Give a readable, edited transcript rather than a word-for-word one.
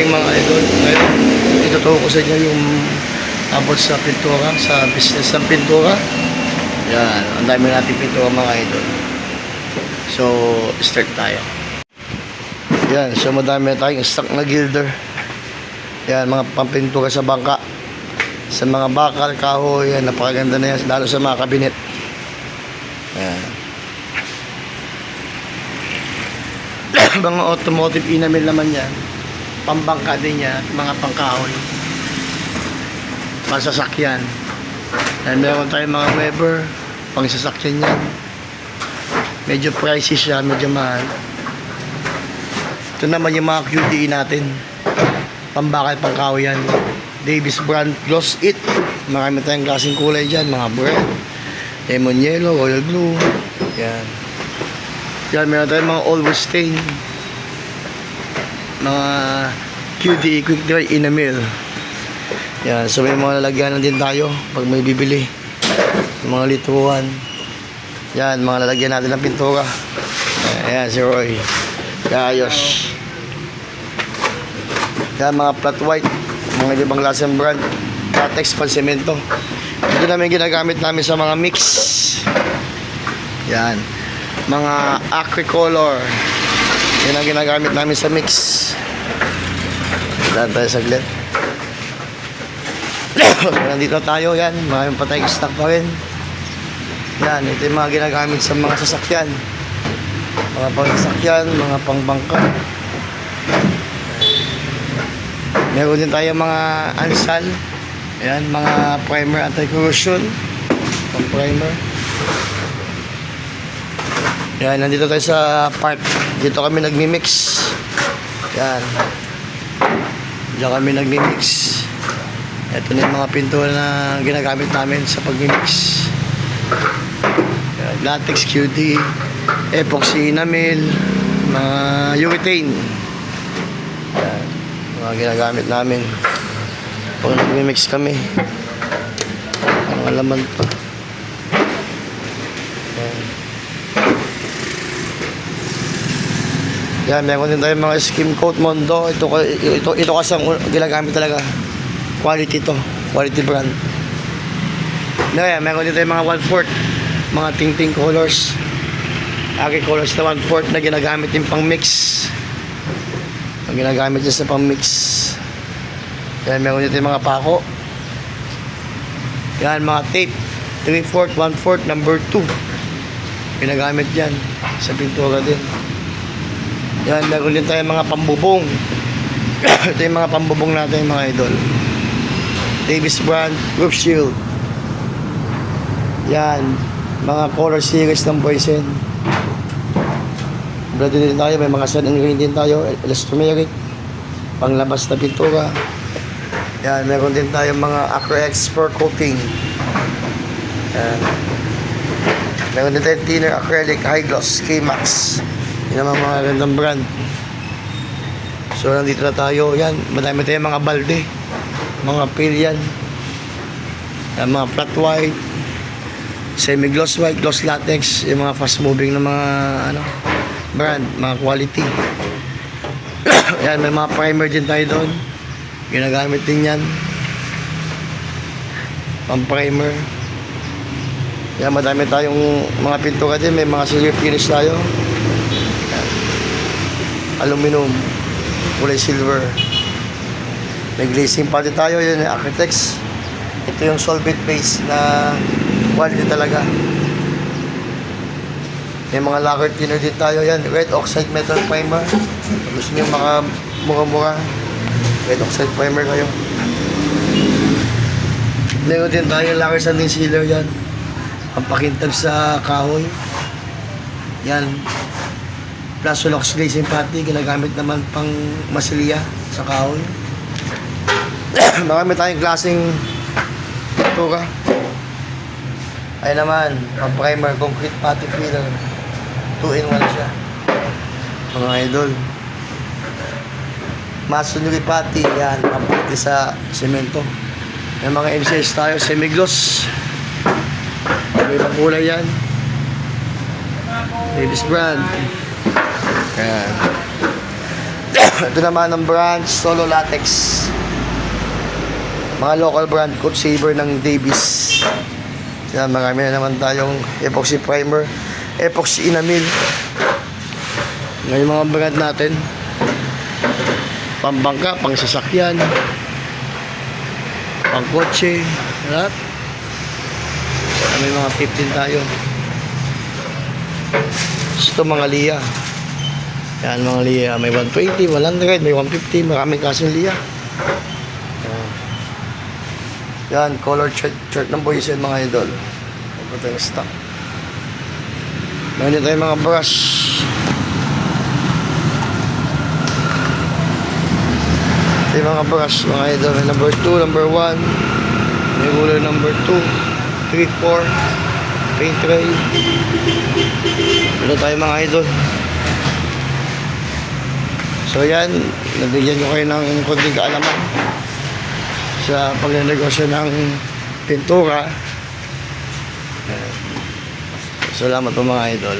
morning mga idol. Ngayon, ituturo ko sa inyo yung abot sa pintura, sa business ng pintura. Yan, ang dami natin pintura mga idol. So, start tayo. Yan, so madami na tayong stock na gilder. Yan, mga pampintura sa bangka. Sa mga bakal, kahoy, yan, napakaganda na yan, lalo sa mga kabinet. Yan. Mga automotive enamel naman yan, pambangka din yan, mga pangkahoy, pansasakyan. And meron tayong mga Weber, pang sasakyan yan. Medyo pricey siya, medyo mahal. Ito naman yung mga QTE natin, pambakal, pangkahoy yan. Davis brand gloss it. Marami tayong klaseng kulay dyan, mga brand, lemon yellow, royal blue. Yan. Yan, meron tayong mga always stain, mga QD quick dry enamel. Yan, so may mga lalagyanan din tayo pag may bibili, mga lituan. Yan, mga lalagyan natin ng pintura. Ayan, si Roy ayos. Yan, mga flat white, mga ibang klaseng brand, latex, pansemento. Ito namin ginagamit namin sa mga mix. Yan, mga acricolor, yan ang ginagamit namin sa mix. Daan tayo saglit. So, nandito tayo, yan, maraming pa tayong stock pa rin. Yan, ito yung mga ginagamit sa mga sasakyan, mga pangsasakyan, mga pangbangka. Meron din tayo mga ansal, yan, mga primer anti-corrosion, pang primer. Yan, nandito tayo sa park. Dito kami nagmi-mix. Yan. Diyan kami nagmi-mix. Ito na yung mga pintura na ginagamit namin sa pagmi-mix. Yan, latex, QD, epoxy enamel, mga urethane. Yan, mga ginagamit namin pag nagmi-mix kami. Mga laman pa. Yan. Yan, meron din tayong mga skim coat Mondo. Ito kasi ang ginagamit talaga. Quality to, quality brand. Yan, meron din tayong mga 1/4, mga ting-ting colors. Aki colors na 1/4 na ginagamit yung pang mix. Ang ginagamit dyan sa pang mix. Yan, meron din tayong mga pako. Yan, mga tape 3/4, 1/4, number 2. Ginagamit yan sa pintura din. Yan, meron din tayo mga pambubong. Ito yung mga pambubong natin mga idol. Davis brand, roof shield. Yan, mga color series ng Boysen. Brand din tayo, may mga sun and green din tayo, elastomeric, panglabas na pintura. Yan, meron din tayo mga Acrylex spur coating. Yan. Meron din tayo thinner acrylic high gloss K-Max. Yan ang mga gandang brand. So nandito na tayo. Yan, madami tayong mga balde, mga pillion. Yan, mga flat white, semi gloss white, gloss latex. Yung mga fast moving na mga brand, mga quality. Yan, may mga primer din tayo doon. Ginagamit din yan, pang primer. Yan, madami tayong mga pintura din. May mga silver finish tayo, aluminum, kulay silver. May glazing pati tayo, yun yung Architects. Ito yung solvent base na quality talaga. May mga lacquer thinner din tayo, yan, red oxide metal primer. Gusto nyo mga mura-mura, red oxide primer kayo. Meron din tayo lacquer sanding sealer, yan, ang pakintag sa kahoy. Yan, Plasulox glazing pati, ginagamit naman pang masilya sa kahoy. Marami tayong klaseng pintura. Ay naman, pang primer, concrete pati filler. 2-in-1 siya, mga idol. Masonry pati, yan, pati sa semento. May mga MCS tayo, semi-gloss. May ibang kulay yan. Davis brand. Ayan. Ito naman ang brand, Solo Latex. Mga local brand, Coat Saber ng Davis. Yan, marami na naman tayong epoxy primer, epoxy enamel. Ngayon mga brand natin, pambangka, pang sasakyan, pang kotse, lahat. May mga 15 tayo. Ito mga Lia. Yan mga Lia, may 120, 100, may 150, maraming klaseng Lia. Yan, color chart ng boys yan mga idol. Ito tayong stock. Meron tayo mga brush. Ito yung mga brush mga idol. May number 2, number 1. May ruler number 2, 3, 4. Paint tray. Ito tayo mga idol. So yan, nabigyan ko kayo ng konting kaalaman sa pagnenegosyo ng pintura. Salamat po mga idol.